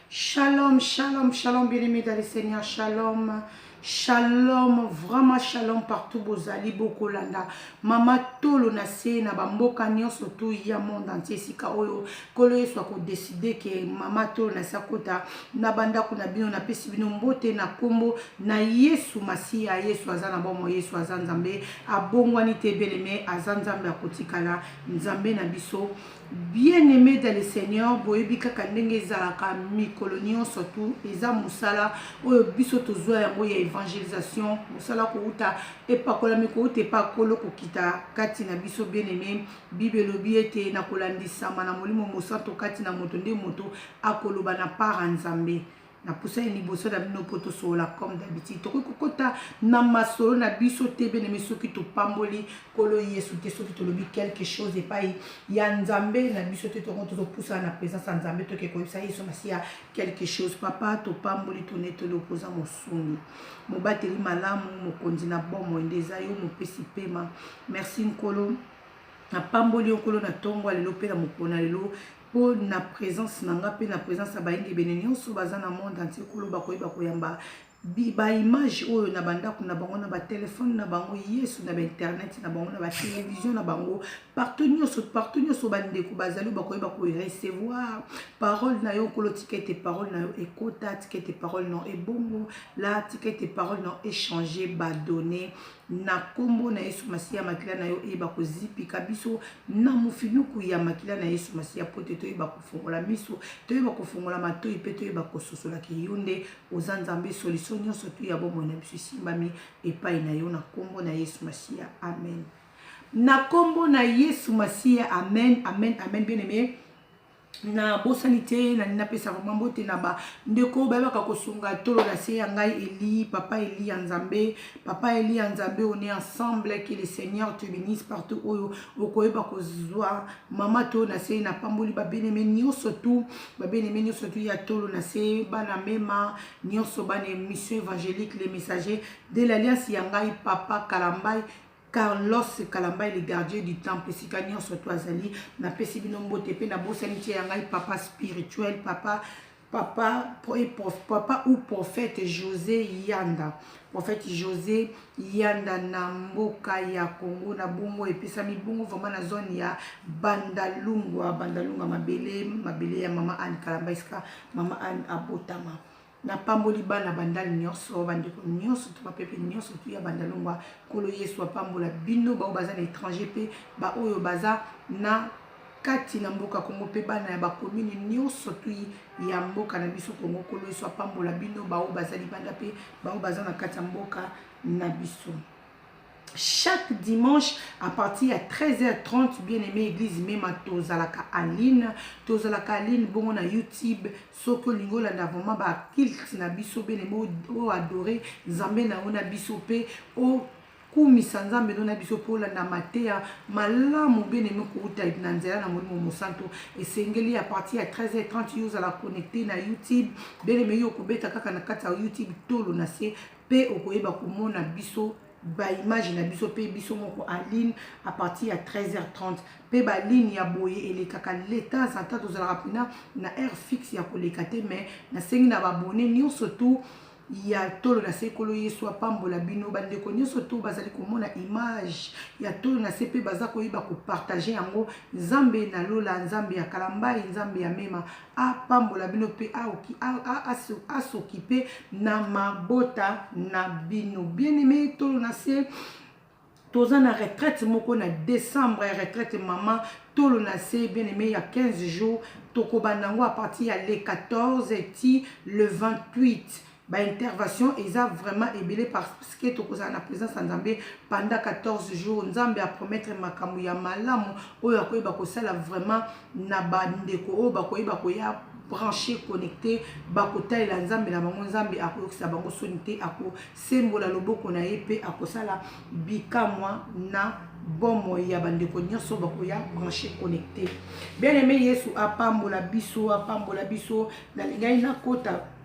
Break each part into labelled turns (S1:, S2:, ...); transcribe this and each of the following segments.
S1: Shalom, shalom, shalom, bien-aimés dans le Seigneur, shalom, shalom, vraiment shalom partout, bozali, bokolanda, mama tolo na se, na bamboka nyonso tu ya monde entier, sika oyo, kolo yesu ako décider que mama tolo na sakota, na banda kuna bino, na pesi bino mbote, na kombo, na yesu masia, yesu azana bomo, yesu azan nzambe, abongwani te bien-aimé, azan nzambe akotikala, nzambe na biso, bien-aimé dans le Seigneur, boyebi kaka ndenge ezalaka mikolo nyonso tu eza musala oyo biso tozwa yango ya évangélisation musala kouta epakolami kouta epakolo kokita kati na biso bien-aimé bible elobi ete na kolandisama na molimo mosantu kati na moto nde moto akoloba na para nzambe na poussa ni boso da bino poto sola comme d'habitude to kokota na masolo na biso te bien-aimé soki to pamboli kolo yesu te soki to lobi quelque chose et pas ya nzambe na biso te to poussa na présence nzambe to ke ko sa yesu masia quelque chose papa to pamboli to neto le opposant mosuni mobateli malamu mokonzi na bomo ndeza yo mopesi pema merci nkolo na pamboli okolo na tongo lelo pe na mokona lelo pour na présence nanga pe na présence abayingi ebene nyonso baza na monde entier kolo bakoyeba koyamba ba image oyo na bandako na bango na ba téléphone na bango yesu na ba internet na bango na ba télévision na bango partout nyonso bandeko bazali bakoyeba ko recevoir parole na yo kolo tikete parole na yo ekota tikete parole non ebongo la tikete parole non échanger ba donner na kombo na yesu masia makila na yo eba kozipika biso na mufinuku ya makila na yesu masia pote to eba kofongola miso to eba kofongola matoi pe to eba kososola kiyunde ozanzambe solution nyonso tu ya bomoi na biso simbami epai na yo na kombo na yesu masia amen na kombo na yesu masia amen amen amen bien-aimé na bosanité na nina pesa vraiment bote na ba ndeko ba ka kosunga tolo na se ya ngai Eli papa Eli ya nzambe on est ensemble que le Seigneur te bénisse partout oyo okoyeba kozwa mama to na se na pamboli ba bien-aimé nyonso tu ya tolo na se bana mema nyonso bana mission évangélique les messagers de l'alliance ya ngai papa Kalambai Carlos Kalamba le gardien du temple sikanyo surtout azali na pesi bino mbote pe na bosanité ya ngai papa spirituel papa ou prophète José Yanda na mboka ya Congo na bongo epesa mi bongo vraiment na zone ya Bandalungwa mabele ya mama Anne Kalamba iska mama Anne abotama na pamboli bana bandali nyonso bandeko nyonso to pepe nyonso tu ya bandalongwa kolo yesu apambola bino ba baza na étranger pe ba oyo baza na kati na mboka Kongo pe bana ya ba commune nyonso tu ya mboka na biso Kongo kolo yesu apambola bino ba oyo baza libanda pe ba oyo baza na kati ya mboka na biso. Chaque dimanche à partir de 13h30, bien-aimé église même tozalaka aline bon na YouTube soko lingo la na vraiment ba kilt na biso bien-aimé o adorer nzambe na ona biso pe o kumisa nzambe na biso pola na matea malamu bien-aimé kuuta na nzela na molimo mosanto esengeli à partir de 13h30 yo za connecter na YouTube bien-aimé yo kobeta kaka na kata YouTube tolo na se pe okoyeba komona biso ba image na biso pe biso moko en ligne à partir de 13h30 pe ba ligne ya boye ele kaka l'état zanta to zala rapina na heure fixe ya kolekate mais na sengi na ba abonné ni surtout ya tolo na sekolo yesu apambola bino bandeko nyonso to bazali komona image ya tolo na sepe baza koyiba ko partager yango nzambe na lola nzambe ya Kalambai nzambe ya mema apambola bino pe s'occuper na mabota na bino bien-aimé tolo na se toza na retraite moko na décembre retraite maman tolo na se bien-aimé il y a 15 jours tokobanango à partir ya le 14 et le 28 ba intervention eza vraiment ébélé parce que tokozala na présence nzambe pendant 14 jours nzambe a promettre makambo ya malamu oyo akoyeba kosala vraiment na bandeko oyo bakoyeba koya branché connecté bakotalela nzambe na bango nzambe akoyokisa bango soni te akosembola loboko na ye pe akosala bikamwa na bomo ya bandeko nyonso bakoya branché connecté bien-aimé yesu apambola biso na lingai na kota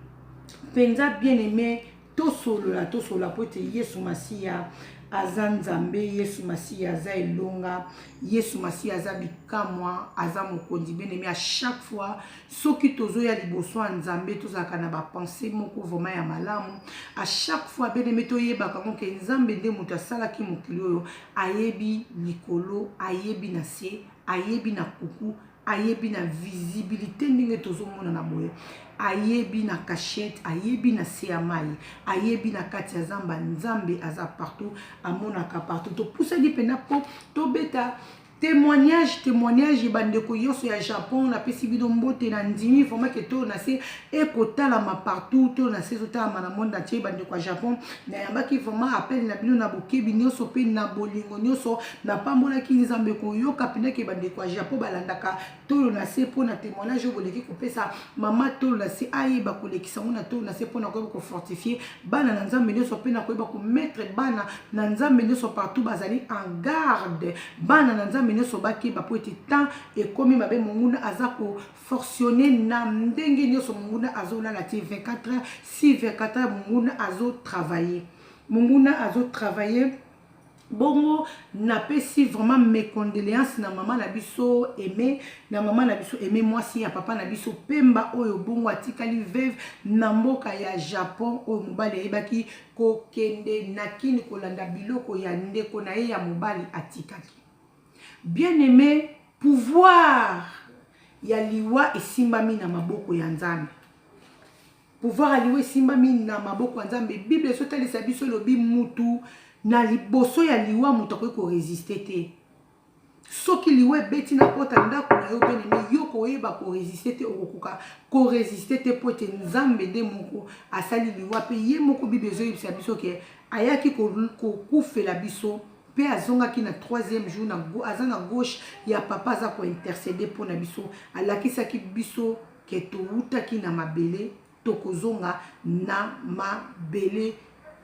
S1: penza bien-aimé tosolola pote yesu masia aza nzambe, Yesu Masi aza elonga, Yesu Masi aza bikamwa, aza mokonzi bien-aimé. À chaque fois soki tozo ya liboso nzambe tozaka na ba pensée moko vraiment ya malamu. À chaque fois bien-aimé toyeba kako ke nzambe nde moto asalaki mokili oyo, ayebi likolo, ayebi na se, ayebi na kuku, ayebi na visibilité ndenge tozomona na boye, ayebi na cachette, ayebi na se ya mai, ayebi na kati ya zamba. Nzambe aza partout, amonaka partout. To poussa di pena po to beta témoignage bandeko yoso ya Japon na pesi bido mbote na ndimi vraiment que to na se ekotala ma partout, to na se zotala na monde entier bandeko ya Japon na yambaki vraiment appel na bino na bokebi nyoso pe na bolingo nyoso na pambola ki nzambe ko yoka pena ke bandeko ya Japon balandaka to na se po na témoignage boleki ko pesa mama to na se ayeba ko lekisa ngona to na se po na ko fortifier bana na nzambe nyoso pe na ko ba ko mettre bana na nzambe nyoso partout bazali en garde bana na nzambe ne sobaki ba poeti temps et comme mabe munguna azako fonctionner na ndenge nyoso munguna azola la 24 heures si 24 heures munguna azo travailler bongo na pesi vraiment mes condoléances na maman na biso aimé moi si ya papa na biso pemba oyo bongo atikali veuve na mboka ya Japon oyo mobali yebaki ko kende na kini kolanda biloko ya ndeko na ye ya mobali atikaki. Bien-aimé, pouvoir ya liwa esimbami na maboko ya nzambe. Pouvoir ya liwa esimbami na maboko ya nzambe. Bible sotalisa biso lobi mutu na liboso ya liwa mutu akoki ko résister te. Soki liwa beti na pota ndako na yo bien-aimé, yo koyeba ko résister te okokuka ko résister te po te nzambe de moko asali liwa pe ye moko Bible zoyebisa biso ke ayaki ko kufela biso. Pe azongaki na 3e jour na aza na gauche ya papa za ko intercéder pour na biso alakisaki biso ke toutaki na mabele tokozonga na mabele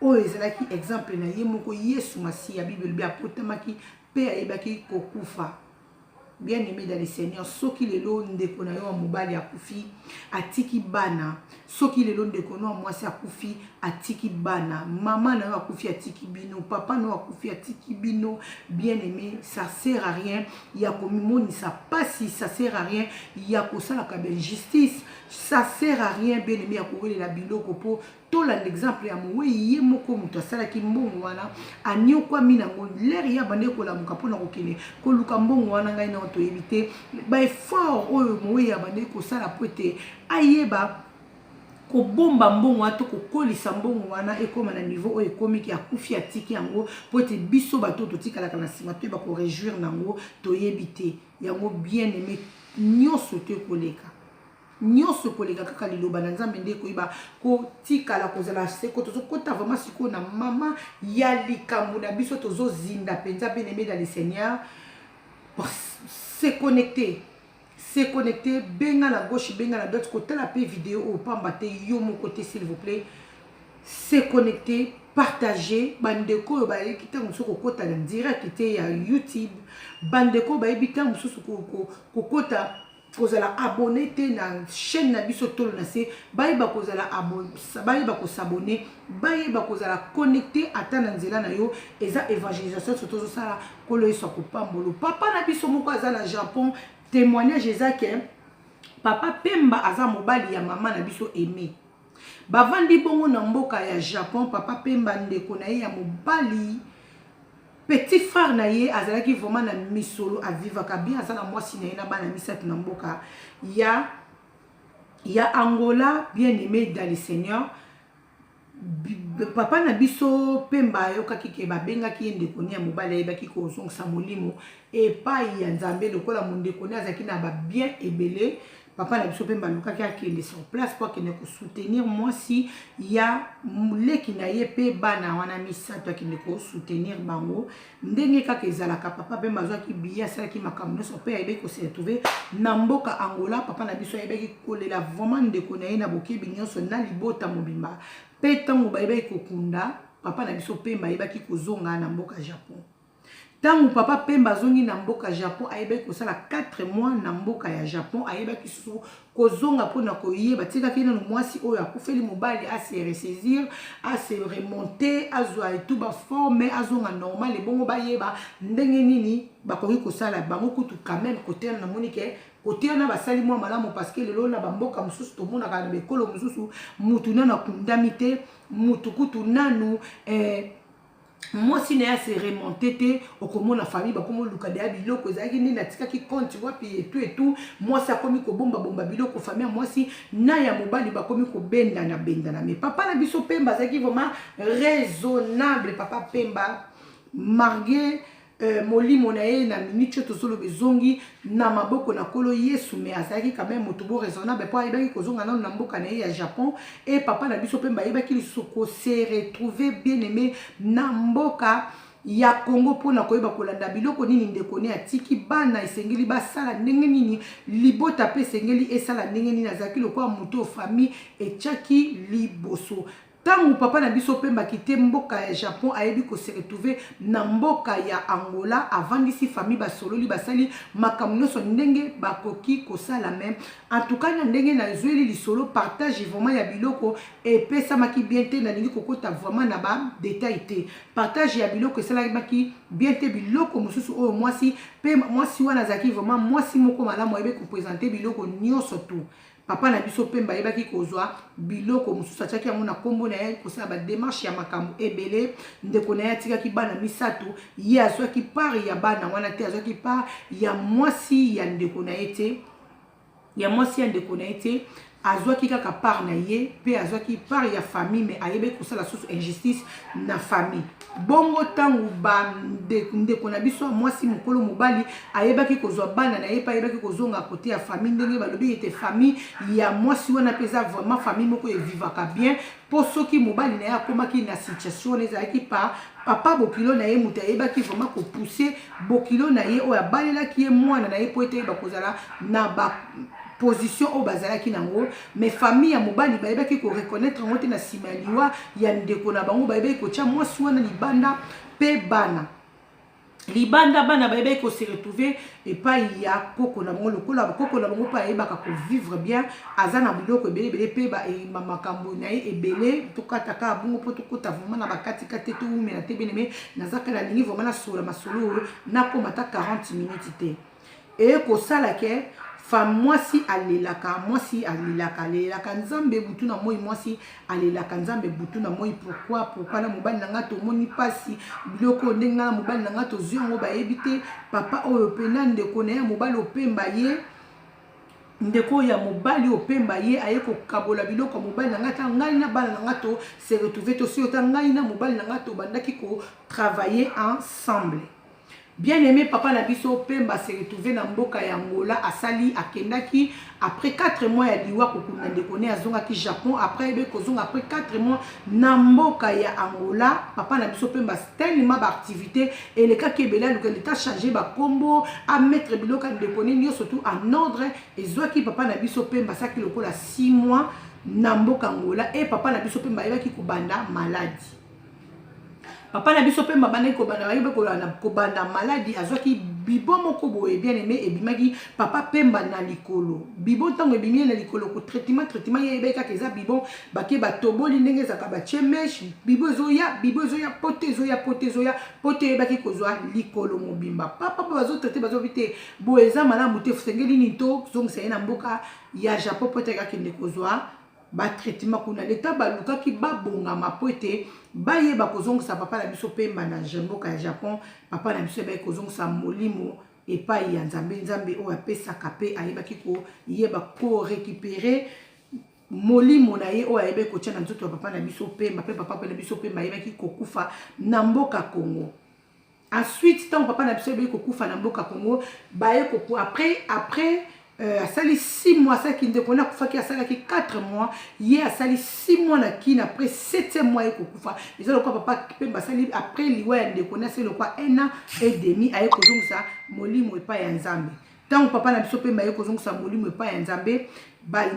S1: oyo ezalaki exemple na ye moko Yesu Masi ya Bible bi apotamaki pe ayebaki kokufa. Bien-aimé dans le Seigneur, soki lelo ndeko na yo mobali akufi atiki bana, soki lelo ndeko na mwasi akufi atiki bana, mama na yo akufi atiki bino, papa na yo akufi atiki bino. Bien-aimé, ça sert à rien ya komimoni ça passe, ça sert à rien ya kosala ka ben justice, ça sert à rien bien-aimé ya kowele la biloko po tola l'exemple ya mowe ye moko muto asalaki mbongo wana anyokwa mina ngo l'air ya bande ko la mukapo na kokene ko luka mbongo wana ngai na to éviter ba effort oyo mowe ya bande ko sala pote ayeba ko bomba mbongo ato ko kolisa mbongo wana ekoma na niveau oyo komiki ya kufi atiki yango pote biso bato to tikala kana sima to ba ko réjouir nango to yebite yango bien-aimé nyoso te koleka nyoso koleka kaka liloba na nzambe nde koyiba ko tikala kozala seko tozo kota vraiment siko na mama ya likambo na biso tozo zinda penza bien-aimé dans le Seigneur. Se connecter benga na gauche benga na droite côté la vidéo au pamba te yo mon côté s'il vous plaît. Se connecter, partager bandeko ba ekita musoko kota na direct te ya YouTube bandeko ba ebita mususu ko kota kozala abonné te na chaîne na biso tolo na se bayeba kozala abonné bayeba ko s'abonner bayeba kozala connecté ata na nzela na yo eza évangélisation surtout ça kolo eso ko pambolo papa na biso moko aza na Japon témoignage ezake papa pemba aza mobali ya mama na biso aimé bavandi bongo na mboka ya Japon papa pemba ndeko na ye ya mobali petit frère na ye azalaki vraiment na misolo avivaka bien azala mwasi na ye na bana misatu na mboka ya Angola bien-aimé dans le Seigneur. Papa na biso pemba yokaki ke babengaki ndeko ni ya mobali ayebaki kozongisa molimo epai ya nzambe lokola mondeko ni azalaki na ba bien ebele. Papa na biso pemba lukaki akende sur place pour kende ko soutenir mwasi ya muleki na ye pe bana wana misato akende ko soutenir bango ndenge kaka ezalaka. Papa pemba azwaki biya asalaki makambo nyonso pe ayebaki ko se retrouver na mboka Angola. Papa na biso ayebaki kolela vraiment ndeko na ye na bokebi nyonso na libota mobimba pe ntango bayebaki kokunda papa na biso pemba ayebaki kozonga na mboka Japon. Tant papa Pemba zongi na mboka Japon ayeba ko sala 4 mois na mboka ya Japon ayeba ki su kozonga pona ko yeba tika kina no mwasi oyo akufeli mobali a se ressaisir a se remonter azwa et tout ba forme azonga normal bongo ba yeba ndenge nini bakoki ko sala bango kutu quand même côté na monike côté na basali mwa malamu parce que lelo na bamboka mususu to mona ka bekolo mususu mutu na kundamite mutu kutu nanu moi si na se remonter te okomo la famille ba komo luka de biloko ezaki ni natika ki compte wapi et tout moi ça komi ko bomba biloko famille moi si na ya mobali ba komi ko benda na mais papa na biso Pemba zaki vraiment raisonnable papa Pemba margué molimo na ye na minute tozolo bezongi na maboko na kolo Yesu mais azaki quand même motubo raisonnable po ayebaki kozonga na mboka na ye ya Japon et papa na biso Pemba ayebaki lisuko se retrouver bien aimé na mboka ya Congo pona koyeba kolanda biloko nini ndeko ne atiki bana esengeli basala ndenge nini libota pe esengeli esala ndenge nini azaki lokwa muto famille etiaki liboso. Tant papa na biso Pemba kite mboka ya Japon ayebi ko se retrouver na mboka ya Angola avant d'ici famille basololi basali makamno so ndenge bakoki ko sala même en tout cas na ndenge na zweli lisolo partage vraiment ya biloko et pesa maki bien te na lingi kokota vraiment na ba détail te partage ya biloko sala maki bien te biloko mususu o mwasi pe mwasi wana zaki vraiment mwasi moko malamu ayebe ko présenter biloko nyonso tout. Papa na biso Pemba yebaki kozwa biloko mususu ataki yango na kombo na ye kosala ba démarche ya makambo ebele ndeko na ye atikaki bana misato ye azwaki part ya bana wana te azwaki part ya mwasi ya ndeko na ye te ya mwasi ya ndeko na ye te azwaki kaka part na ye pe azwaki part ya famille mais ayebe kosala susu injustice na famille bongo tangu ba ndeko na biso mwasi mokolo mobali ayebaki kozwa bana na ye pa ayebaki kozonga kote ya famille ndenge balobi ete famille ya mwasi wana peza vraiment famille moko evivaka bien po soki mobali na ye akomaki na situation ezalaki pa papa bokilo na ye mutu ayebaki vraiment kopousser bokilo na ye oyo abalelaki ye mwana na ye po ete bakozala na ba position au bazalaki nango mais famille ya mobali bayebaki ko reconnaître ngote na simaliwa ya ndeko na bango bayebaki ko tia mwasi wana libanda pe bana libanda bana bayebaki ko se retrouver et pas ya koko na bango lokola koko na bango pa yebaka ko vivre bien azana biloko ebele pe ba e makambo na ye ebele tokataka bungo po tokota vraiment na bakati kate to umela te bien mais nazaka na lingi vraiment na sola masolo na komata 40 minutes te et ko sala ke femme mwasi alelaka nzambe butu na moi mwasi alelaka nzambe butu na moi pourquoi na mobali na ngato moni pasi biloko ndenga na mobali na ngato ziongo ba ebite papa oyo pena ndeko na ya mobali opemba ye ndeko ya mobali opemba ye aye ko kabola biloko mobali na ngata ngai na bana na ngato se retrouver to si ota ngai na mobali na ngato bandaki ko travailler ensemble. Bien aimé papa na biso Pemba se retrouvé na mboka ya Angola asali akendaki après 4 mois ya liwa kokunda ndeko ne azonga ki Japon après ebe kozonga après 4 mois na mboka ya Angola papa na biso Pemba tellement ba activité et le cas kebela le l'état changer ba combo à mettre biloko ndeko ne nyo surtout en ordre et zoaki papa na biso Pemba saki lokola 6 mois na mboka Angola et papa na biso Pemba yebaki kubanda maladie. Papa na biso Pemba bana ko banda maladie azwaki bibo moko boye bien aimé et bimaki papa Pemba na likolo bibo tango ebimi na likolo ko traitement ye beka keza bibo bake batoboli ndenge zaka ba chemesh bibo zoya pote baki kozwa likolo mobimba papa bazo traiter bazo vite boeza malamu te fusengeli ni to zong se na mboka ya Japon pote ka kende kozwa ba traitement kuna leta baluka ki babonga mapote baye bakozongisa papa na biso Pemba na mboka ya Japon papa na biso baye kozongisa molimo epai ya nzambe o apesaka pe ayebaki ko yeba ko récupérer molimo na ye o ayebe ko tia na nzoto ya papa na biso Pemba pe papa na biso Pemba ayebaki kokufa na mboka Congo. Ensuite tant papa na biso ayebaki kokufa na mboka Congo baye ko après asali 6 mois ça qui ndeko na kufa ki asala ki 4 mois ye asali 6 mois na kina après 7e mois ye kokufa ezalo kwa papa Pemba asali après liwa ya ndeko na selo kwa 1 an et demi aye kozongisa molimo epa ya nzambe tant papa na biso Pemba ye kozongisa molimo epa ya nzambe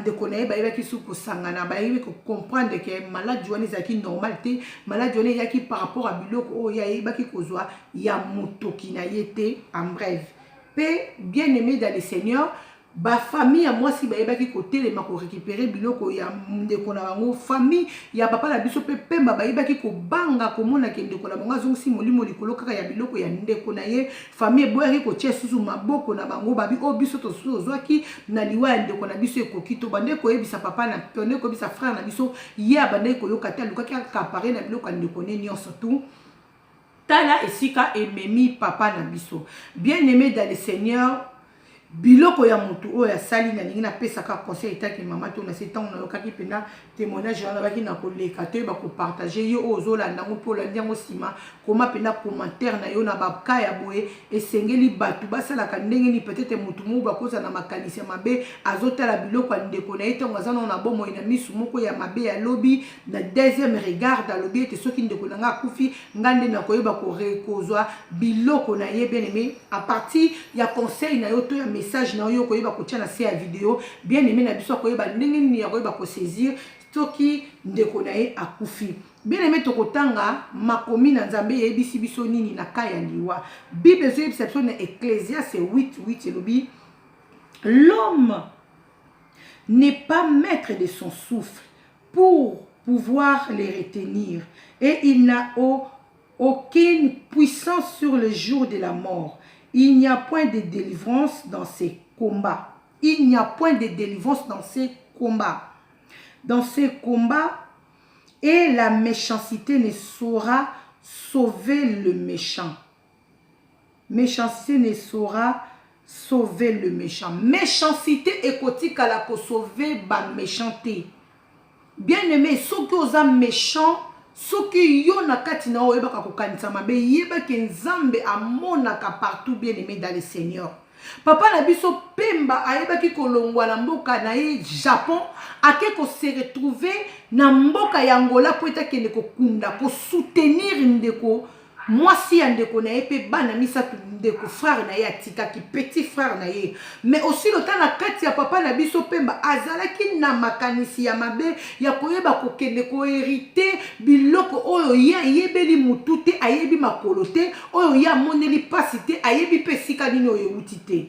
S1: ndeko na ye bayebaki su kosangana bayebi comprendre que maladie wana ezalaki normal te maladie wana eyaki par rapport à biloko oyo yayebaki kozwa ya motoki na ye te en bref mpe bien aimé dans le Seigneur bafamille ya mwasi bayebaki kotelema korécupérer biloko ya ndeko na bango famille ya papa na biso mpe pemba bayebaki kobanga komona ke ndeko na bango azongisi molimo likolo kaka ya biloko ya ndeko na ye famille eboyaki kotia susu maboko na bango babi oyo biso tosusu ozwaki na liwa ya ndeko na biso ekoki to bandeki koyebisa papa na bandeki koyebisa frère na biso ye bandeki koyoka te alukaki akapare na biloko ya ndeko ne nyonso tu tala esika ememi papa na biso bien aimé dans le Seigneur biloko ya mutu oyo asali na ningi na pesaka conseil etaki mama to na setango na lokaki pena témoignage na baki na koleka te ba ko partager yo ozolanda ngo po landi yango sima koma pena commentaire na yo na baka ya boye esengeli batu basala ka ndenge ni peut-être mutu mu ba koza na makanisi mabe azotala biloko ya ndeko na etongo azana na bomo ina misu moko ya mabe ya lobi na deuxième regard da lobi te soki ndeko na nga kufi ngande na koyeba ko rekozwa biloko na ye bien aimé à partir ya conseil na yo to ya message na yo koyeba ko tia na se ya vidéo bien aimé na biso koyeba ndenge ni ya koyeba ko saisir toki ndeko na ye akufi bien aimé tokotanga makomi na nzambe yebisi biso nini na kaya liwa bible zo yebisa biso na Ecclésiaste 8:8 elobi l'homme n'est pas maître de son souffle pour pouvoir les retenir et il n'a aucune puissance sur le jour de la mort. Il n'y a point de délivrance dans ces combats. Il n'y a point de délivrance dans ces combats. Dans ces combats, et la méchanceté ne saura sauver le méchant. Méchanceté ne saura sauver le méchant. Méchanceté ekotika la ko sauver ba méchanté. Bien aimé, ceux qui osent méchant, soki yo na kati na oyeba ka kokanisa mabe yeba ke nzambe amonaka partout bien aimé dans le Seigneur. Papa na biso pemba ayeba ki kolongwa na mboka na ye Japon ake ko se retrouver na mboka ya Angola po etakende ko kunda ko soutenir ndeko mwasi ya ndeko na ye pe bana misatu ndeko frère na ye atikaki petit frère na ye mais aussi le temps na kati ya papa na biso pemba azalaki na makanisi ya mabe ya koyeba kokende ko hériter biloko oyo ya yebeli mutu te ayebi makolo te oyo ya moneli pasi te ayebi pe sika nini oyo euti te.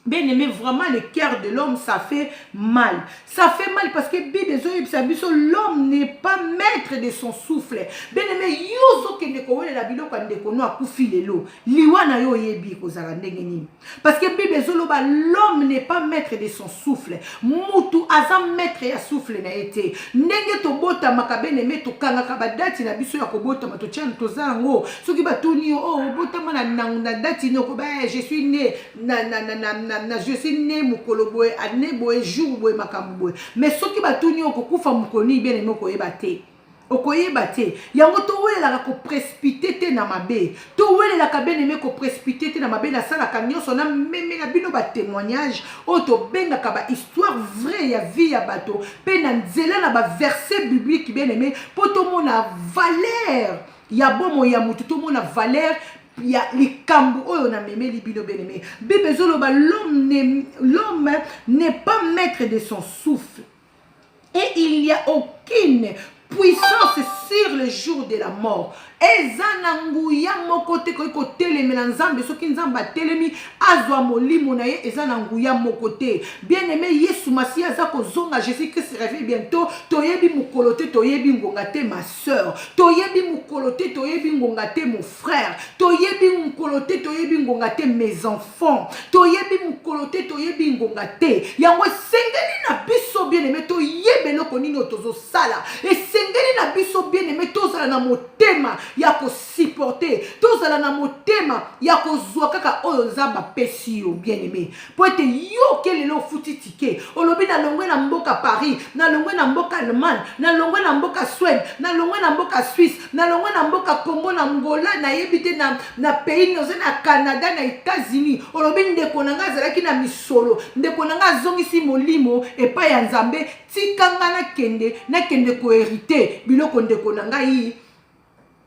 S1: Bien aimé, vraiment le cœur de l'homme ça fait mal. Ça fait mal parce que l'homme n'est pas maître de son souffle. Bien aimé, yozo ke ndeko wele la biloko ndeko no akufi lelo. Liwana yo yebi kozala ndenge nini. Parce que Bible zoloba l'homme n'est pas maître de son souffle. Mutu aza maître ya souffle na été. Ndenge to bota makabe aimé to kanga kabadati na biso ya kobota mato tchan to zango. Soki batuni oh bota mana na dati no ko ba je suis né je suis né mukolo boy ane boy jour boy makambo boy mais soki batuni okokufa mukoni bien aimé koyeba te okoyeba te yango to welela ko précipiter te na mabe to welela ka bien aimé ko précipiter te na mabe na sala ka nyonso na meme na bino ba témoignage o to benga ka ba histoire vraie ya vie ya bato pe na nzela na ba verset biblique bien aimé po to mona valeur ya bomo ya mutu to mona valeur ya likambu oyo na memeli bino bien-aimé. Bible zoloba l'homme n'est pas maître de son souffle et il n'y a aucune puissance sur le jour de la mort. Ezana nguya moko te ko telemela nzambe soki nzamba telemi azwa molimo na ye ezana nguya moko te. Bien-aimé Yesu Masiya azako zonga Jésus Christ revient bientôt. Toyebi mukolote toyebi ngonga te ma sœur. Toyebi mukolote toyebi ngonga te mon frère. Toyebi mukolote toyebi ngonga te mes enfants. Toyebi mukolote toyebi ngonga te. Yango sengeli na biso bien-aimé toyebe loko nini otozo sala. Et sengeli na biso bien-aimé tozala na motema ya ko supporter tozala na motema ya ko zwa kaka oyo nzamba pesi yo bien-aimé po ete yo kelelo futi tike olobi na longwe na mboka Paris na longwe na mboka Allemagne na longwe na mboka Suède na longwe na mboka Suisse na longwe na mboka Congo na Angola na yebite na pays noze na Canada na États-Unis olobi ndeko nanga azalaki na misolo ndeko nanga azongisi molimo epa ya nzambe tikanga na kende ko hériter biloko ndeko nanga yi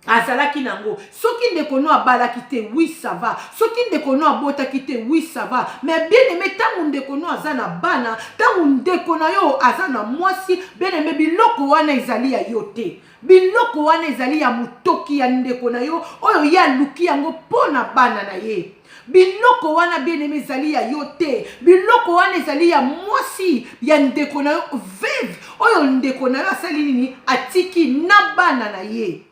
S1: azalaki nango soki ndeko no abalaki te oui ça va soki ndeko no abotaki te oui ça va mais bien aimé tango ndeko no aza na bana tango ndeko na yo aza na mwasi bien aimé biloko wana ezali ya yo te biloko wana ezali ya mutoki ya ndeko na yo oyo ya luki yango pona bana na ye biloko wana bien aimé ezali ya yo te biloko wana ezali ya mwasi ya ndeko na yo veve oyo ndeko na yo asali nini atiki na bana na ye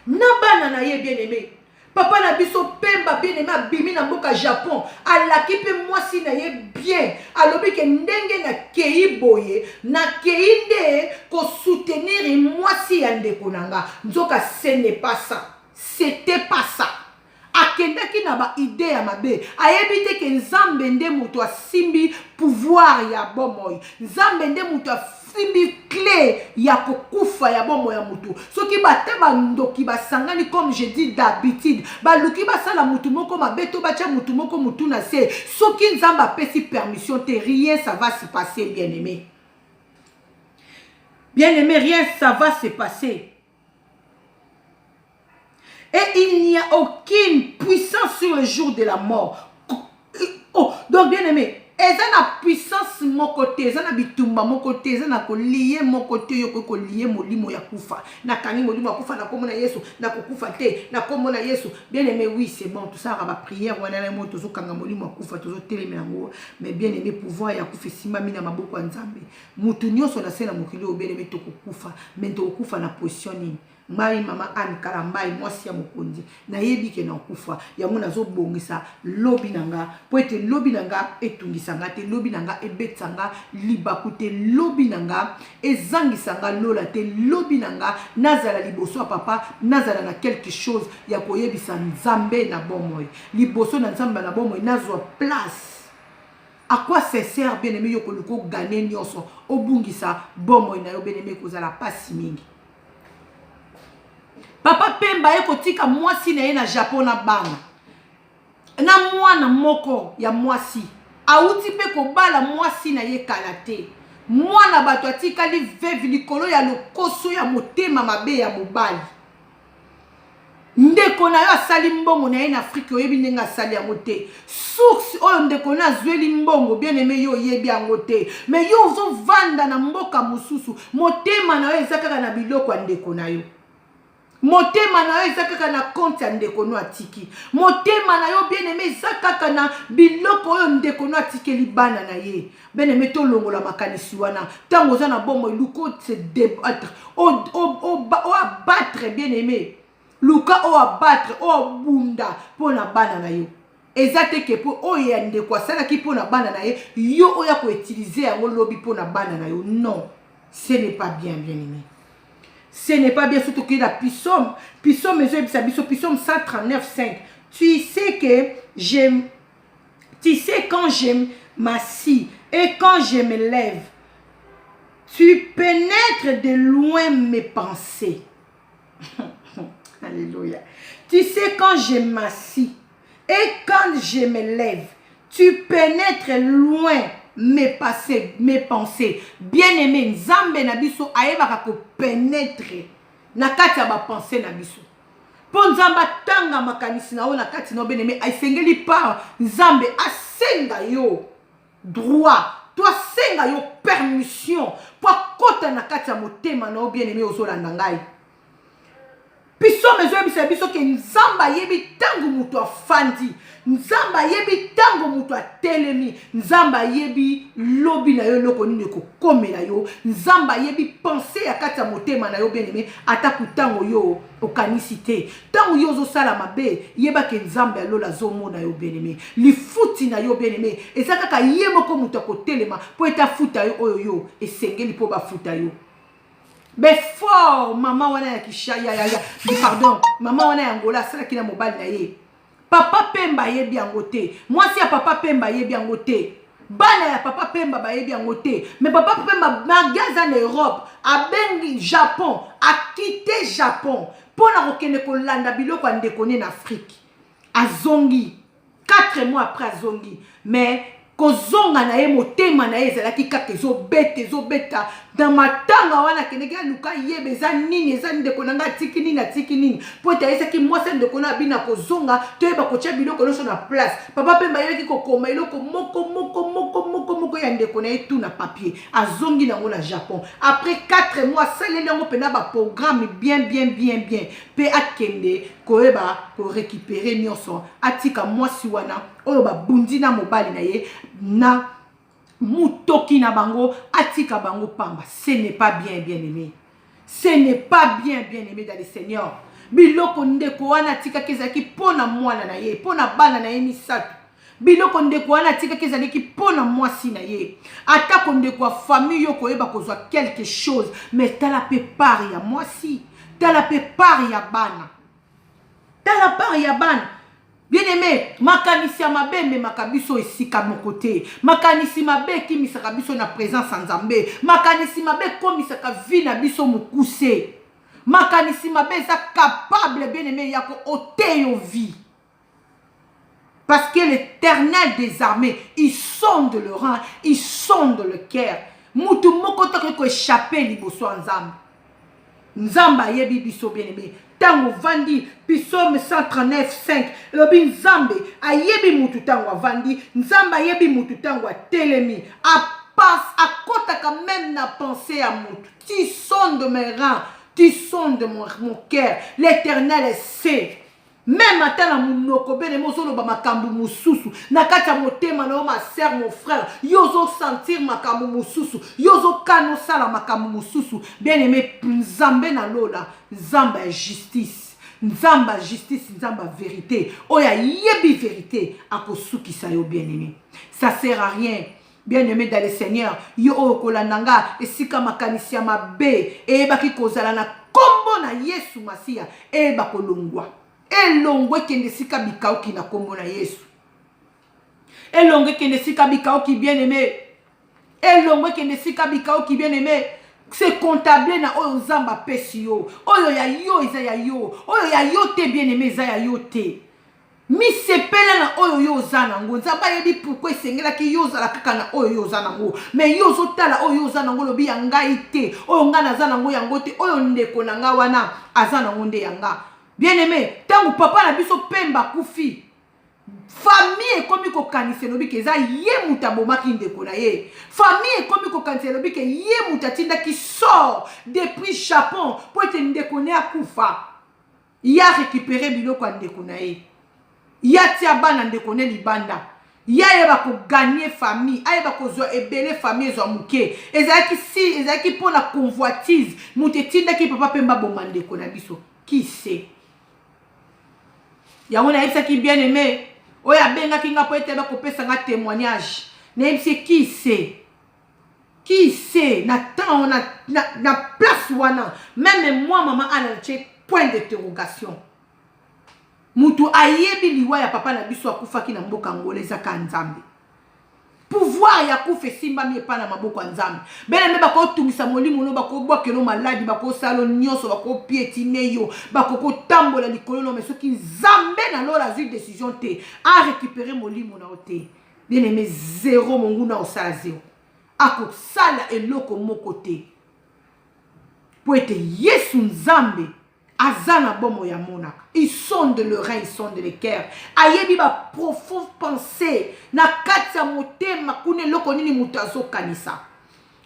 S1: na bana na ye bien aimé papa na biso pemba bien aimé abimi na mboka Japon alaki pe mwasi na ye bien alobi ke ndenge na kei boye na kei nde ko soutenir mwasi ya ndeko nanga nzoka ce n'est pas ça c'était pas ça akendaki na ba idée ya mabe ayebi te ke nzambe nde muto asimbi pouvoir ya bomoi nzambe nde muto simbi clé ya kokufa ya bomo ya mutu soki bate bandoki basangani comme je dis d'habitude baluki basala mutu moko mabeto bacha mutu moko mutu na se soki nzamba pesi permission te rien ça va se passer bien aimé rien ça va se passer et il n'y a aucune puissance sur le jour de la mort. Oh, donc bien aimé eza na puissance mon côté eza na bitumba mon côté eza na ko lier mon côté yo ko lier molimo ya kufa na kani molimo ya kufa na komona Yesu na kokufa te na komona Yesu bien aimé oui c'est bon tout ça va prière wana na moto zo kanga molimo ya kufa tozo telema yango mais bien aimé pouvoir ya kufa simba mina maboko ya Nzambe mutu nyonso na sena mokili o bien aimé to kokufa mais to kokufa na position nini Mari mama Anne Karambai mwasi ya mokonzi na yebi ke na kufa ya mona zo bongisa lobi nanga po ete lobi nanga etungisanga te lobi nanga ebetsanga libakute lobi nanga ezangisanga lola te lobi nanga nazala liboso papa nazala na quelque chose ya koyebisa Nzambe na bomoy liboso na Nzambe na bomoy nazwa place. À quoi ça sert bien aimé yoko luko gagner nyonso obungisa bomoy na yo bien aimé kozala pasi mingi. Papa Pemba eko tika mwasi na ye na Japon na bana. Na mwana moko ya mwasi. Auti pe ko bala mwasi na ye kalate. Mwana bato atika li veve likolo ya lokoso ya motema mabe ya mobali. Ndeko na yo asali mbongo na ye na Afrique oyebi ndenga asali yango te. Source oyo ndeko na zweli mbongo bien aimé yo yebi yango te. Mais yo uzo vanda na mboka mususu. Motema na yo ezakaka na biloko ya ndeko na yo. Motema na yo ezakaka na compte ya ndeko no atiki. Motema na yo bien aimé ezakaka na biloko oyo ndeko no atiki libana na ye. Bien aimé to longola makanisi wana. Tango za na bomo luko se débattre. O abattre bien aimé. Luka o abattre o bunda pona bana na yo. Ezate ke po o ya ndeko asala ki pona bana na ye. Yo oya ko utiliser yango lobi pona bana na yo. Non, ce n'est pas bien aimé. Ce n'est pas bien, surtout que la Psaume 139:5. Tu sais que j'aime, tu sais quand je m'assis et quand je me lève, tu pénètres de loin mes pensées. Alléluia. Tu sais quand je m'assis et quand je me lève, tu pénètres loin mes pensées. Bien-aimé, Nzambe na biso ayebaka ko pénétrer na kati ya ba pensée na biso. Po Nzamba tanga makanisi na o na kati no bien-aimé aisengeli pa Nzambe asenga yo droit, toi senga yo permission po kota na kati ya motema na o bien-aimé ozolanda ngai. Piso mezo yebisa biso ke Nzamba yebi tango mutu afandi, Nzamba yebi tango mutu atelemi, Nzamba yebi lobi na yo loko nini ko komela yo, Nzamba yebi penser ya kati ya motema na yo bien-aimé ataku tango yo okanisi te. Tango yo zo sala mabe yeba ke Nzambe alola zomo na yo bien-aimé. Lifuti na yo bien-aimé ezaka ka yemo ko mutu akotelema po eta futa yo oyo yo esengeli po ba futa yo. Mais fort, maman wana ya kishaya pardon, maman wana ya Angola sala kina mobile na ye. Papa Pemba yebi yango te. Mwasi ya papa Pemba yebi yango te. Bana ya papa Pemba ba yebi yango te. Mais papa Pemba magaza en Europe, a bengi Japon, a quitté Japon pour na kokende ko landa biloko ndeko ne na Afrique. Azongi 4 mois après azongi. Mais kozonga na ye motema na ye ezalaki kaka ezobeta dans ma tanga wana keneke luka yebe eza nini eza ndeko nanga tiki nini po ta esa ki mwasi ndeko na bina kozonga to yeba ko tia biloko nyonso na place papa pemba yeki kokoma eloko moko ya ndeko na etu na papier azongi nango na Japon après 4 mois saleli yango pena ba programme bien pe akende koyeba ko récupérer nyonso atika mwasi wana oyo babundi na mobali na ye na mutoki na bango atika bango pamba. Ce n'est pas bien aimé. Ce n'est pas bien aimé dans le Seigneur. Biloko ndeko wana tika kezaki pona mwana na ye, pona bana na ye misato. Biloko ndeko wana tika kezaki pona mwasi na ye. Atako ndeko famille yo koyeba kozwa quelque chose, mais tala pe part ya mwasi, tala pe part ya bana. Tala part ya bana. Bien-aimé, makanisi ya mabe me makabiso esika mokote. Makanisi mabe ki misaka biso na présence en Nzambe. Makanisi mabe ko misaka vi na biso mukuse. Makanisi mabe eza capable bien-aimé ya ko ôter yo vie. Parce que l'Éternel des armées, il sonde le rang, il sonde le cœur. Mutu moko to ko échapper liboso Nzambe. Nzamba yebi biso bien-aimé. Tango vandi Psaume 139:5 lobi Nzambe ayebi mutu tango vandi Nzamba ayebi mutu tango telemi a kota quand même na pensée à mutu. Tu sondes mes reins, tu sondes mon cœur. L'Éternel sait. Même à la munoko bene mozolo ba makambu mususu nakata motema na ma sœur mon frère yozo sentir makambu mususu yozo kano sala makambu mususu bien aimé Nzambe na lola Nzamba justice Nzamba justice Nzamba vérité oya yebi vérité akosukisa yo bien aimé. Ça sert à rien bien aimé dans le Seigneur yo okolandanga esika makanisi ya mabe ebaki kozala na kombo na Yesu Masia ebakolongwa elongwe kende sika bikaoki na kombo na Yesu. Elongwe kende sika bikaoki bien aimé. Elongwe kende sika bikaoki bien aimé. C'est comptable na oyo Nzamba pesi yo. Oyo ya yo eza ya yo. Oyo ya yo te bien aimé eza ya yo te. Mi sepela na oyo yo zana ngo. Nzamba yebi pourquoi esengela ki yo zala kaka na oyo yo zana ngo. Mais yo zotala oyo yo zana ngo lobi yanga ite. Oyo nga na zana ngo yango te. Oyo ndeko na nga wana azana ngo nde yanga. Bien aimé, tant que papa na biso pemba kufi. Famille komi ko kanise lobi ke za ye muta bomaki ndeko na ye. Famille komi ko kanise lobi ke ye muta tinda ki sort depuis Japon pour être ndeko ne akufa. Ya récupérer biloko ndeko na ye. Ya tia bana ndeko ne libanda. Ya yeba ko gagner famille, ayeba ko zo ebele famille zo muke. Ezaki pour la convoitise, muta tinda ki papa pemba bomba ndeko na biso. Qui sait? Yango na yebisa ki bien aimé oya benga kinga po ete ba kopesa nga témoignage na yebisa qui sait na temps na place wana même moi maman ana che point d'interrogation mutu ayebi liwa ya papa na biso akufaki na mboka ngoleza ka Nzambe pouvoir ya kufa simba mi epa na maboko ya Nzambe bene me bako tungisa molimo no bako bwakelo maladi bako salo nyonso bako piétiner yo bako kotambola likolo no mais soki Nzambe na lola zui décision te a récupérer molimo na ote bien aimé zéro monguna osala zéro ako sala eloko moko te po ete Yesu Nzambe azana bomo ya monaka. Ils sonde le rein, ils sonde le cœur. Ayebi ba profond pensée na kati ya motema kune loko nini mutazo kanisa.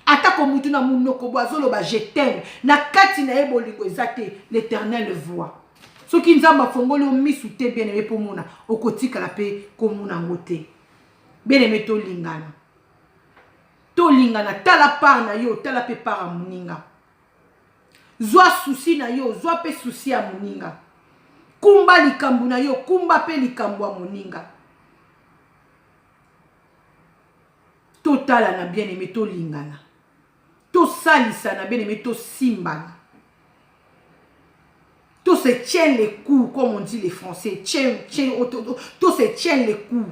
S1: Atako mutu na munoko boazolo ba je t'aime na kati na ebo lingo ezate l'Éternel le voit. Soki Nzamba fongoli o misu te bien aimé pour mona okotika la pe ko mona ngote. Bien aimé to lingana. To lingana tala par na yo tala pe par amuninga. Zwa souci na yo, zwa pe souci ya moninga. Kumba likambu na yo, kumba pe likambu ya moninga. Totala na bien aimé to lingana. To salisa na bien aimé to simbana. To se tient les coups, comme on dit les Français. To se tient les coups.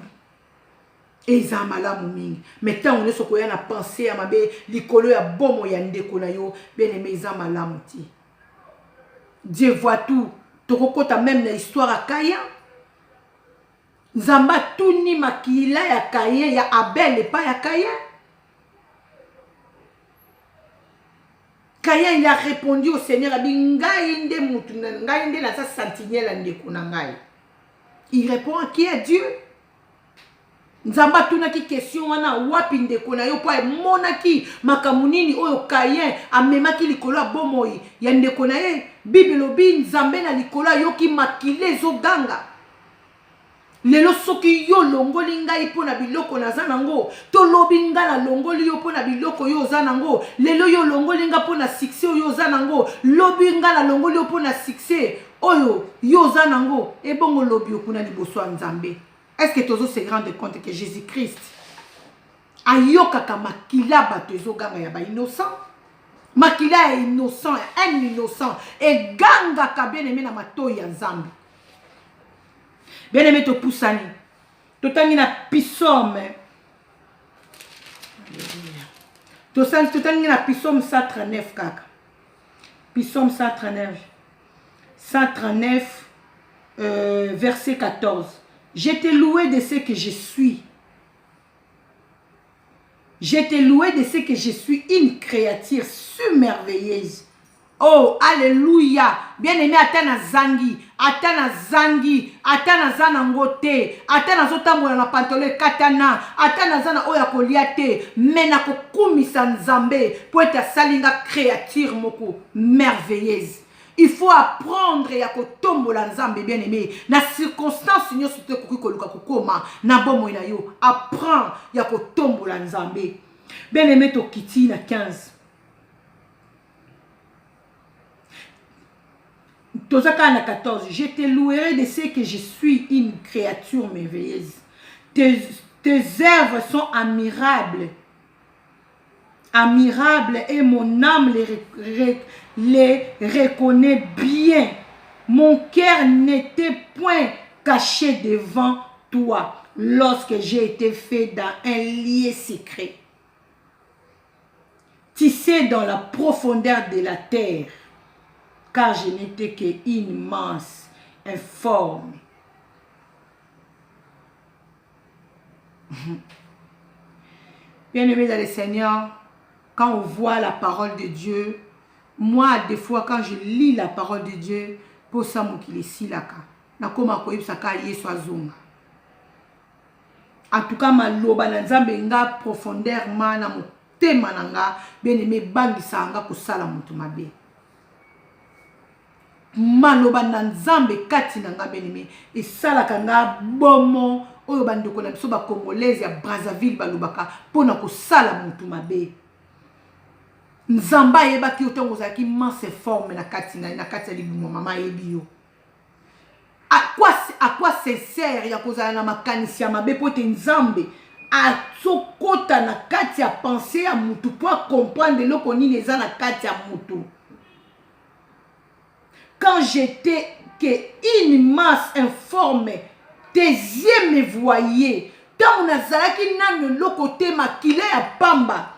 S1: Eza malamu mingi. Mais tant on est soko ya na pensée à mabe likolo ya bomo ya ndeko na yo bien aimé eza malamu ti. Dieu voit tout. Tokokota même na histoire à Kaya. Nzamba tout ni makila ya Kaya ya Abel et pas ya Kaya. Caïn, il a répondu au Seigneur, il répond à qui est Dieu? Nzamba tunaki question wana wapi ndeko na yo po monaki makamunini oyo Caïn amemaki likolo bomoi ya ndeko na ye Bible lobi nzambe na likolo yoki makile zo ganga lelo soki yo longoli ngai po na biloko na zanango to lobi nga na longoli yo po na biloko yo zanango lelo yo longoli nga po na succès yo zanango lobi nga na longoli yo po na succès oyo yo zanango ebongo lobi okuna liboso ya nzambe. Est-ce que tu os se rendre compte que Jésus-Christ ayokaka makila bato ezoganga ya ba innocent? Makila est innocent, un innocent et ganga ka bien aimé na matoyi ya nzambe. Bien aimé to poussani. Totangi na Psaume. Totangi na Psaume 139 kaka. Psaume 139. 139 verset 14. Je t'ai loué de ce que je suis. Je t'ai loué de ce que je suis une créature submerveilleuse. Oh, alléluia. Bien-aimé, atana zangi, atana zangi, atana zanangote, atana zotambola na pantole katana, atana zana oya koliate, mena kokumisa nzambe, pour être salinga créature moko merveilleuse. Il faut apprendre ya kotombola nzambe bien aimé. Na circonstance nyoso te koki koluka kokoma na bomo na yo. Apprends ya kotombola nzambe. Bien aimé to kiti na 15. Tozaka na 14. Je te louerai de ce que je suis une créature merveilleuse. Tes œuvres sont admirables. Admirable et mon âme les reconnaît bien. Mon cœur n'était point caché devant toi lorsque j'ai été fait dans un lieu secret. Tissé dans la profondeur de la terre, car je n'étais qu'une masse informe. Bien-aimés dans le Seigneur, quand on voit la parole de Dieu, moi, des fois, quand je lis la parole de Dieu, pour ça, moi, qui est si là, nakoma koyib saka yeso azonga. En tout cas, ma loba na nzambe nga profondément na motema nanga, bien aimé bangisa nga kosala mutu mabe. Ma loba na nzambe kati nanga bien aimé, et salaka nga bomo oyo bandeko na biso ba congolaise ya Brazzaville balobaka pona kosala mutu mabe. Nzamba yebaki otango zaki manse forme na kati ya libumo mama yebi yo. À quoi sincère ya kozala na makanisi ya mabe pote nzambe atsokota na kati ya pensée ya mutu po comprendre loko nini eza na kati ya mutu. Quand j'étais que une masse informe, tes yeux me voyaient. Tant on a zalaki nanu loko te makile ya pamba.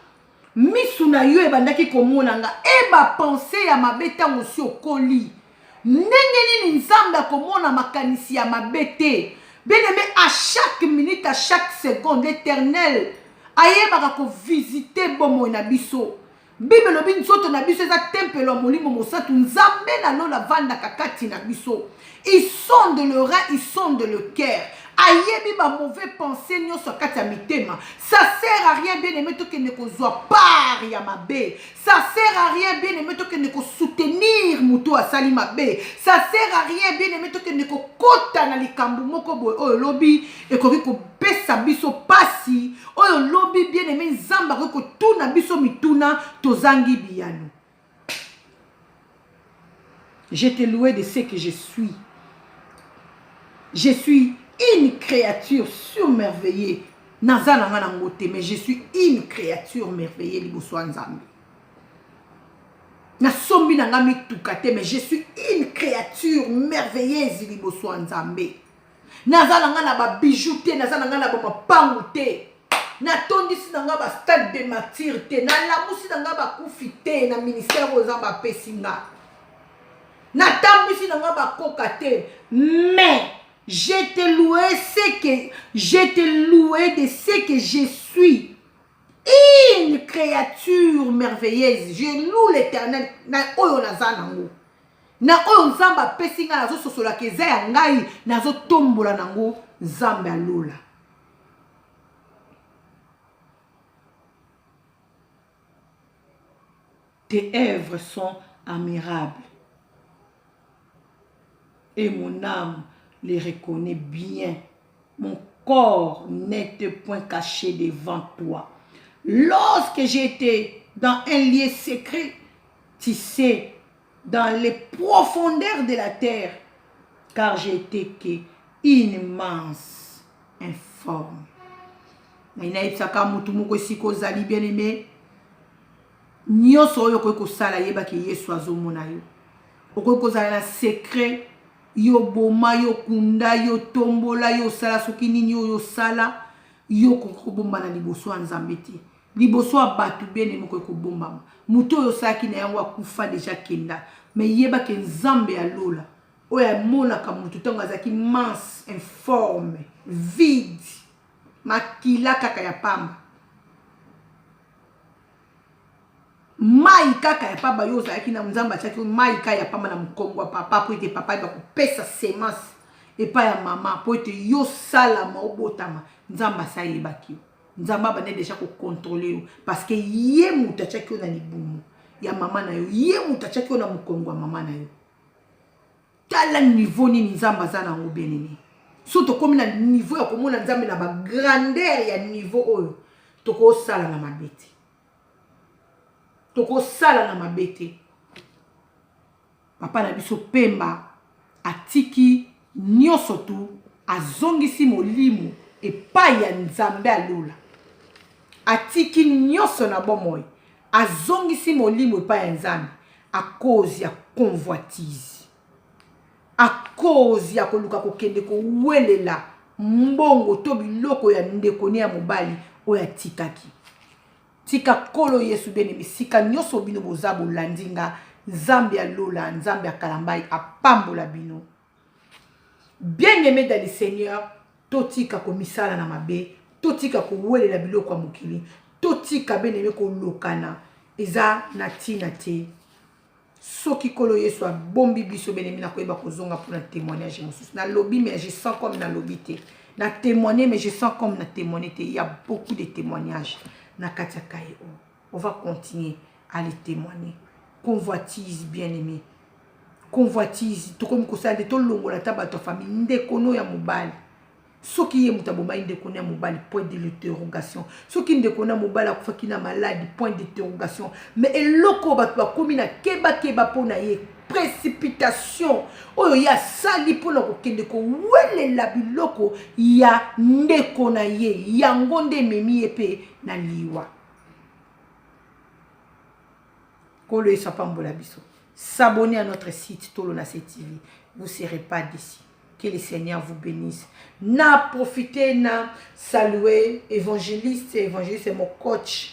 S1: Misuna yo ebandaki komonanga eba pensée ya mabe tango si okoli ndenge nini nzambe akomona makanisi ya mabe te. Bien aimé, à chaque minute, à chaque seconde, l'Éternel ayebaka ko visiter bomo na biso. Bible lobi nzoto na biso eza tempelo molimo mosantu nzambe na lola vanda kakati na biso. Ils sonde le rein, ils sonde le cœur. Ayebi ba mauvais pensée nyoso kati ya mitema. Ça sert à rien bien aimé to que ne kozwa part ya mabe. Ça sert à rien bien aimé to que ne ko soutenir muto asali mabe. Ça sert à rien bien aimé to que ne ko kota na likambu moko boy oyo lobi e ko pesa biso pasi oyo lobi bien aimé nzamba ko tuna biso mituna tozangi biyano. Je te loué de ce que je suis. Je suis une créature surmerveillée. Nazana na ngote, mais je suis une créature merveilleuse liboso nzambe. Na sombi na ngami tukate, mais je suis une créature merveilleuse liboso nzambe. Nazana na ba bijouté, nazana na ba pangu te. Na tondisi na ba stade de martyr te, na lamusi na ba kufite na ministère ozamba pesinga. Na tambisi na ba kokate, mais je te loué de ce que je suis une créature créature merveilleuse. Je loue l'Éternel. Na oyo nazanango. Na oyo nzamba pesinga nazo sosola keza ya ngai nazo tombola nango nzambe alola. Tes œuvres sont admirables. Et mon âme les reconnaît bien. Mon corps n'est point caché devant toi. Lorsque j'étais dans un lieu secret, tissé dans les profondeurs de la terre, car j'étais que immense, informe. Naïnaïpsaka mutumoko siko zali bien aimé. Nyonso oyo koki kosala yeba ke Yesu azomona yo. Okoki kozala na secret yo boma yo kunda yo tombola yo sala soki nini yo sala yo kokobomba na liboso ya Nzambe te. Liboso ya bato bien aimé koki kobombama. Muto oyo salaki na yango akufa deja kenda. Mais yeba ke Nzambe alola. Oyo amonaka mutu ntango azalaki mince, informe, vide, makila kaka ya pamba. Mai kaka ya pamba yo ozalaki na Nzambe atiaki mai kaka ya pamba na mukongo ya papa po ete papa eba kopesa semence epa ya mama po ete yo salama obotama. Nzambe asayebaki yo. Nzambe abane deja kokontrole yo parce que ye mutu atiaki yo na libumu ya mama na yo, ye mutu atiaki yo na mukongo ya mama na yo. Tala niveau nini Nzambe aza nango bien aimé. So tokomi na niveau ya komona Nzambe na ba grandeur ya niveau oyo tokosala na mabete. Toko sala na mabete. Papa na biso pemba atiki nyonso tu azongisi molimo epai ya Nzambe alola. Atiki nyonso na bomoi azongisi molimo epai ya Nzambe a cause ya convoitise. A cause ya koluka kokende kowelela mbongo to biloko ya ndekoni ya mobali oya tikaki. Tika kolo Yesu bien-aimé, sika nyoso bino bozabo landinga, Nzambe alola, Nzambe akalambai, apambola bino. Bien-aimé dans le Seigneur, totika komisala na mabe, totika kowele la biloko ya mokili, totika bien-aimé ko lokana, eza natina te. Soki kolo Yesu a bombi biso bien-aimé na koyeba kozonga pour na témoignage mosusu. Na lobby mais je sens comme na lobby te. Na témoigner mais je sens comme na témoigner te. Il y a beaucoup de témoignages. On va continuer à les témoigner. Convoitise, bien-aimé. Convoitise. Tout comme ça, de tout le monde, la table de ta famille, ndekono ya mobile. Ce qui est mutaboma, ndekono ya mobile, point d'interrogation. Ce qui ndekono ya mobile, akufa kina malade, point d'interrogation. Mais eloko batwa komina keba pona ye. Précipitation. Oyo ya sali pona kokende ko wele la biloko ya ndeko na ye ya ngonde memi epe na liwa. Kolo Yesu apambola biso. S'abonner à notre site Tolona TV. Vous ne serez pas d'ici. Que le Seigneur vous bénisse. Na profité na saluer évangéliste. Évangéliste c'est mon coach.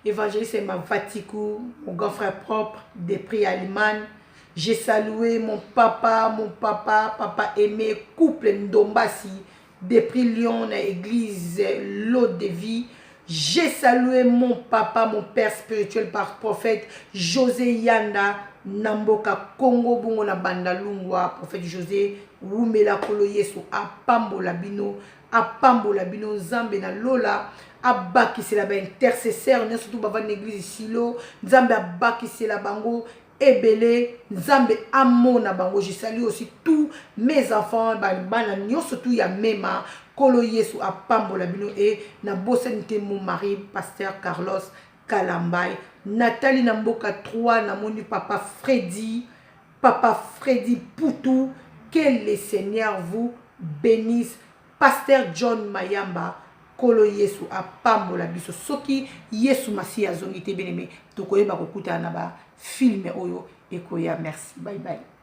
S1: Évangéliste c'est ma Vatikou, mon grand frère propre, des prix Allemagne. J'ai salué mon papa aimé, couple Ndombasi, des prix Lyon, na église, l'eau de vie. J'ai salué mon papa, mon père spirituel par prophète, José Yanda, Namboka, Congo, Bongo, na Bandalungwa, prophète José, Wumela Kolo Yesu, Apambola Bino, Zambe na Lola, Abaki c'est la intercesseur, n'est surtout bava l'église Silo, Zambe Abaki c'est la bango, Ebele, Nzambe amona bango. Je salue aussi tous mes enfants, bana nyo surtout ya mema, Kolo Yesu apambola bino et na bosenite mon mari, pasteur Carlos Kalambay, Nathalie Namboka 3, namoni papa Freddy Poutou, que le Seigneur vous bénisse, pasteur John Mayamba, Kolo Yesu apambola biso. Soki Yesu Masi azongite bien-aimé, tokoyeba kokuta na ba film oyo ekoya. Merci, bye bye.